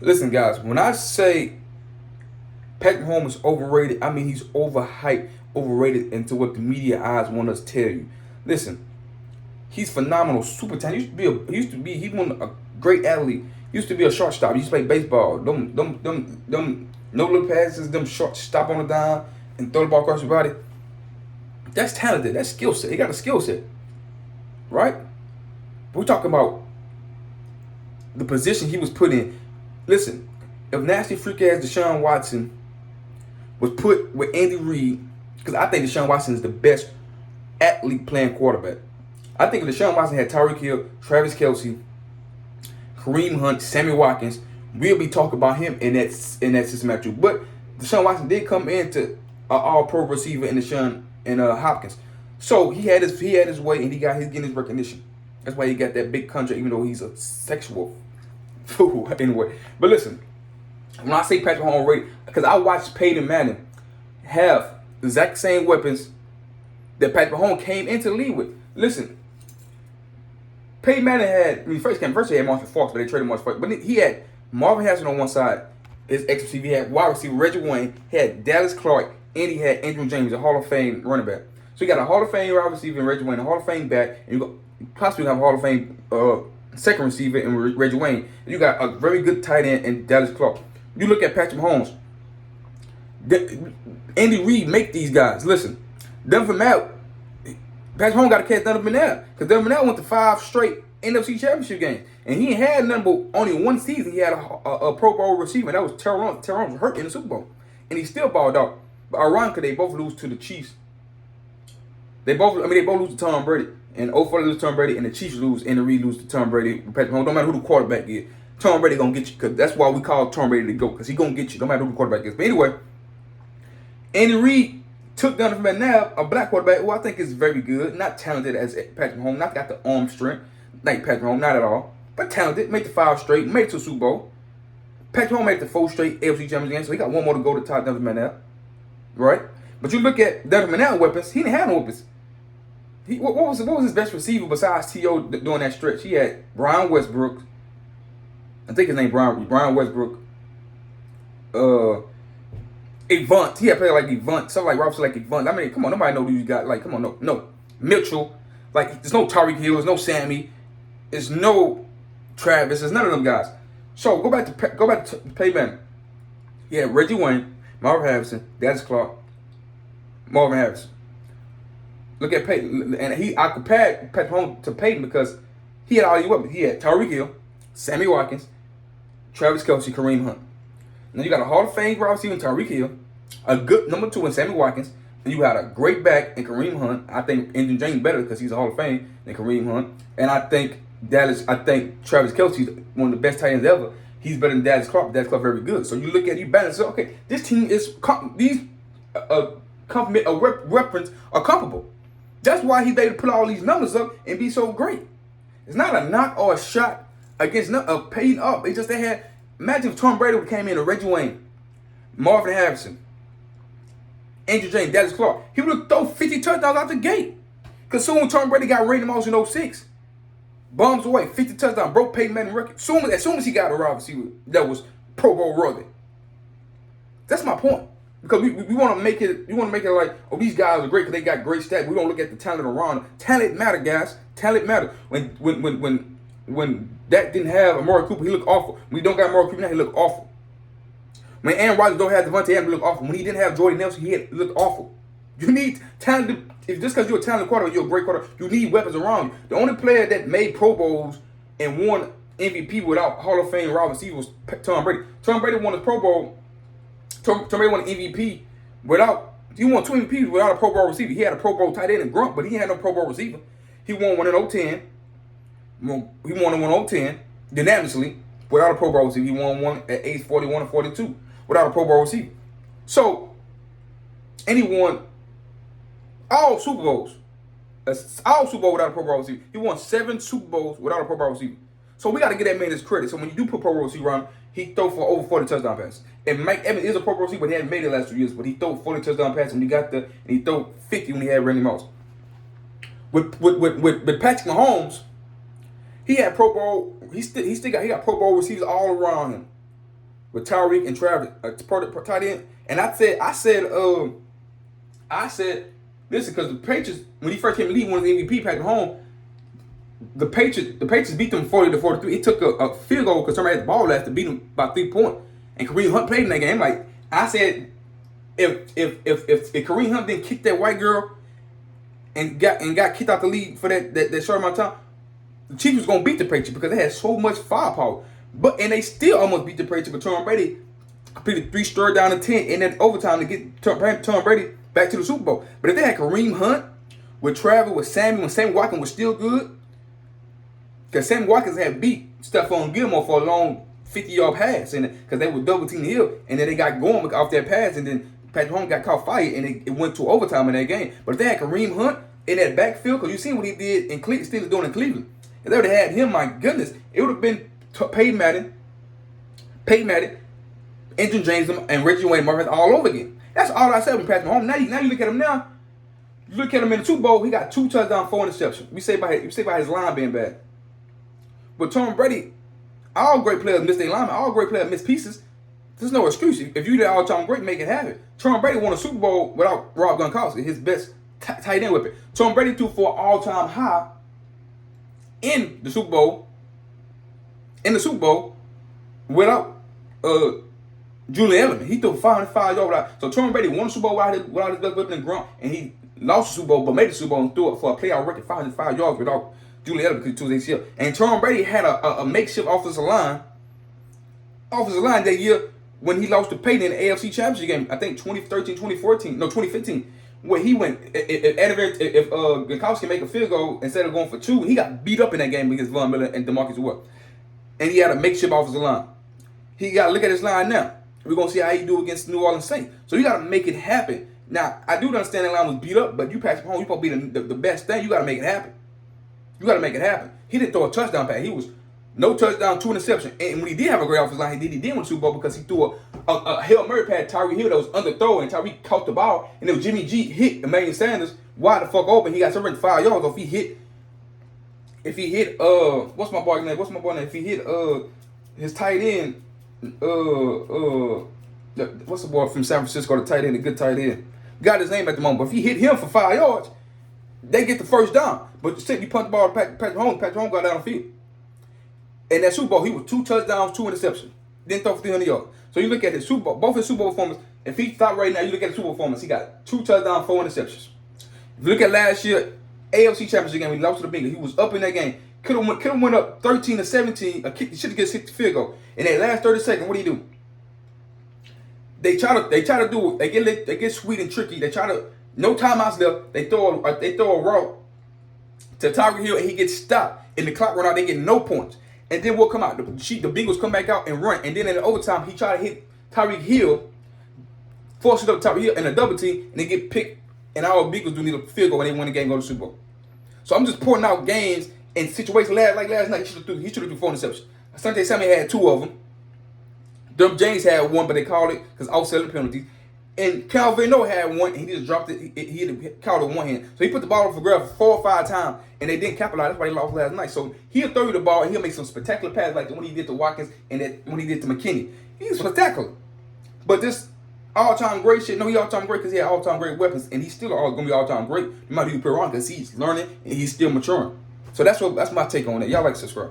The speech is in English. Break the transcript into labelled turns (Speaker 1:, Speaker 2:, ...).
Speaker 1: Listen, guys, when I say Patrick Mahomes is overrated, I mean he's overhyped, overrated into what the media eyes want us to tell you. Listen, he's phenomenal, super talented. He won a great athlete. He used to be a shortstop. He used to play baseball. Them no look passes, them short stop on the dime and throw the ball across your body. That's talented. That's skill set. He got a skill set, right? But we're talking about the position he was put in. Listen, if nasty freak ass Deshaun Watson was put with Andy Reid, because I think Deshaun Watson is the best athlete playing quarterback. I think if Deshaun Watson had Tyreek Hill, Travis Kelsey, Kareem Hunt, Sammy Watkins, we'll be talking about him in that systematic. But Deshaun Watson did come into an All-Pro receiver in Deshaun and Hopkins, so he had his way and he's getting his recognition. That's why he got that big contract, even though he's a sexual fool anyway. But listen, when I say Patrick Mahomes rated, because I watched Peyton Manning have the exact same weapons that Patrick Mahomes came into the league with. Listen, Peyton Manning had, first he had Marshall Falks, but they traded Marshall Falks. But he had Marvin Harrison on one side, his ex receiver. He had wide receiver Reggie Wayne. He had Dallas Clark, and he had Andrew James, a Hall of Fame running back. So you got a Hall of Fame wide receiver in Reggie Wayne, a Hall of Fame back, and you possibly have a Hall of Fame second receiver in Reggie Wayne. And you got a very good tight end in Dallas Clark. You look at Patrick Mahomes. Andy Reid make these guys. Listen, Denver Matt, Patrick Mahomes got to catch Denver Manel, because Denver Manel went to 5 straight NFC Championship games, and he had none but only one season. He had a Pro Bowl receiver, and that was Terrell Owens. Terrell Owens was hurt in the Super Bowl, and he still balled out. But ironically, they both lose to the Chiefs. They both lose to Tom Brady, and 04 lose to Tom Brady, and the Chiefs lose, and the Reid lose to Tom Brady. Patrick Mahomes, no matter who the quarterback is, Tom Brady gonna get you, because that's why we call Tom Brady the GOAT, because he gonna get you, no matter who the quarterback is. But anyway, Andy Reid took down from McNabb, a black quarterback who I think is very good, not talented as Patrick Mahomes, not got the arm strength like Patrick Mahomes, not at all, but talented. Made the 5 straight, made it to the Super Bowl. Patrick Mahomes made the 4 straight AFC Championship games, so he got one more to go to top Denver McNabb, right? But you look at Denver McNabb weapons, he didn't have no weapons. What was his best receiver besides T.O. during that stretch? He had Brian Westbrook. I think his name Brian Westbrook. Avant. He had played like Avant. Something like Robson like Avant. I mean, come on, nobody know who you got. Like, come on, no. Mitchell. Like, there's no Tyreek Hill. There's no Sammy. There's no Travis. There's none of them guys. So go back to Peyton Manning. He had Reggie Wayne, Marvin Harrison, Dallas Clark, Marvin Harrison. Look at Peyton, and I compared Patrick Mahomes to Peyton because he had all these weapons. He had Tyreek Hill, Sammy Watkins, Travis Kelsey, Kareem Hunt. Now you got a Hall of Fame wide receiver in Tyreek Hill, a good number 2 in Sammy Watkins, and you got a great back in Kareem Hunt. I think Andrew James better because he's a Hall of Fame than Kareem Hunt, and I think Travis Kelsey is one of the best tight ends ever. He's better than Dallas Clark. Dallas Clark very good. So you look at you balance. Okay, this team is these weapons are comparable. That's why he's able to put all these numbers up and be so great. It's not a knock or a shot against Peyton up. It's just they had. Imagine if Tom Brady came in, or Reggie Wayne, Marvin Harrison, Andrew James, Dallas Clark. He would have thrown 50 touchdowns out the gate. Because soon Tom Brady got Randy Moss in 06. Bombs away, 50 touchdowns, broke Peyton Manning record. As soon as he got a wide receiver that was Pro Bowl worthy. That's my point. Because we want to make it. We want to make it like, oh, these guys are great because they got great stats. We don't look at the talent around them. Talent matter, guys. Talent matter. When that didn't have Amari Cooper, he looked awful. When he don't got Amari Cooper now, he looked awful. When Aaron Rodgers don't have Devontae Adams, he looked awful. When he didn't have Jordan Nelson, he looked awful. You need talent. If just because you're a talented quarterback, you're a great quarterback, you need weapons around you. The only player that made Pro Bowls and won MVP without Hall of Fame wide receiver was Tom Brady. Tom Brady won the Pro Bowl. Tom Brady won an MVP he won 2 MVPs without a Pro Bowl receiver. He had a Pro Bowl tight end and Grunt, but he had no Pro Bowl receiver. He won one in 010. He won one in 010 unanimously without a Pro Bowl receiver. He won one at age 41 and 42 without a Pro Bowl receiver. So, and he won all Super Bowls. All Super Bowls without a Pro Bowl receiver. He won 7 Super Bowls without a Pro Bowl receiver. So we got to get that man his credit. So when you do put Pro Bowl receiver on, he throw for over 40 touchdown passes. And Mike Evans is a Pro Bowl receiver, but he hadn't made it the last 2 years. But he threw 40 touchdown passes when he got there, and he threw 50 when he had Randy Moss. With Patrick Mahomes, he had Pro Bowl. He got Pro Bowl receivers all around him. with Tyreek and Travis, tight end. And I said, listen, because the Patriots, when he first came in the league, won the MVP, Patrick Mahomes, the Patriots beat them 40-43. It took a field goal because somebody had the ball last to beat them by 3 points. And Kareem Hunt played in that game. Like I said, if Kareem Hunt didn't kick that white girl and got kicked out the league for that short amount of time, the Chiefs was gonna beat the Patriots because they had so much firepower. And they still almost beat the Patriots, but Tom Brady completed 3 straight down to 10 in that overtime to get Tom Brady back to the Super Bowl. But if they had Kareem Hunt with Travis, with Sammy, when Sammy Watkins was still good, because Sammy Watkins had beat Stephon Gilmore for a long 50-yard pass, and because they were double teaming the hill, and then they got going off that pass, and then Patrick Mahomes got caught fire, and it went to overtime in that game. But if they had Kareem Hunt in that backfield, because you seen what he did in Cleveland, still doing in Cleveland. If they would have had him, my goodness, it would have been Peyton Manning, Andrew James, and Reggie Wayne Marvin all over again. That's all I said with Patrick Mahomes. Now you look at him now. You look at him in the Super Bowl. He got 2 touchdowns, 4 interceptions. We say by his line being bad. But Tom Brady, all great players miss their linemen. All great players miss pieces. There's no excuse. If you're the all-time great, make it happen. Tom Brady won a Super Bowl without Rob Gronkowski, his best tight end weapon. Tom Brady threw for an all-time high in the Super Bowl. Without Julian Edelman. He threw 505 yards without. So Tom Brady won the Super Bowl without his best weapon in Gronk, and he lost the Super Bowl, but made the Super Bowl and threw it for a playoff record 505 yards without Julian Edelman because he tore his ACL. And Tom Brady had a makeshift offensive line that year when he lost to Peyton in the AFC Championship game. I think 2015, where he went. If Gronkowski make a field goal instead of going for 2, he got beat up in that game against Von Miller and DeMarcus Ware. And he had a makeshift offensive line. He got to look at his line now. We're going to see how he do against New Orleans Saints. So you got to make it happen. Now, I do understand that line was beat up, but you Patrick Mahomes, you supposed to be the best thing. You got to make it happen. He didn't throw a touchdown pass. He was no touchdown, 2 interceptions. And when he did have a great offensive line, he did win the Super Bowl because he threw a Hail Mary pass Tyreek Hill that was underthrown, and Tyreek caught the ball, and then Jimmy G hit Emmanuel Sanders wide the fuck open. He got 75 yards off. If he hit what's my boy name? If he hit his tight end, what's the boy from San Francisco, the tight end, the good tight end? Got his name at the moment. But if he hit him for 5 yards, they get the first down. But you punt the ball to Patrick Mahomes got down the field. In that Super Bowl, he was 2 touchdowns, 2 interceptions. Didn't throw for 300 yards. So you look at his Super Bowl, both his Super Bowl performances. If he stopped right now, you look at the Super Bowl performance, he got 2 touchdowns, 4 interceptions. If you look at last year, AFC Championship game, he lost to the Bengals. He was up in that game. Could have went up 13-17. He should have just hit the field goal. In that last 30 seconds, what do you do? They try to do it. They get sweet and tricky. They try to no timeouts left. They throw a route to Tyreek Hill and he gets stopped. And the clock run out. They get no points. And then what come out? The Bengals come back out and run. And then in the overtime, he tried to hit Tyreek Hill, force it up Tyreek Hill in a double team, and they get picked. And our Bengals do need a field goal when they win the game, go to the Super Bowl. So I'm just pointing out games and situations like last night. He should have threw 4 interceptions. Asante Samuel had 2 of them. Dumb James had 1, but they called it because offsetting penalties. And Calvin Noah had 1, and he just dropped it. He called it with 1 hand. So he put the ball up for grabs 4 or 5 times, and they didn't capitalize. That's why he lost last night. So he'll throw you the ball, and he'll make some spectacular passes like the one he did to Watkins and when he did to McKinney. He's spectacular. But this all-time great shit, no, he all-time great because he had all-time great weapons, and he's still going to be all-time great no matter who you put around because he's learning and he's still maturing. So that's my take on it. Y'all like to subscribe.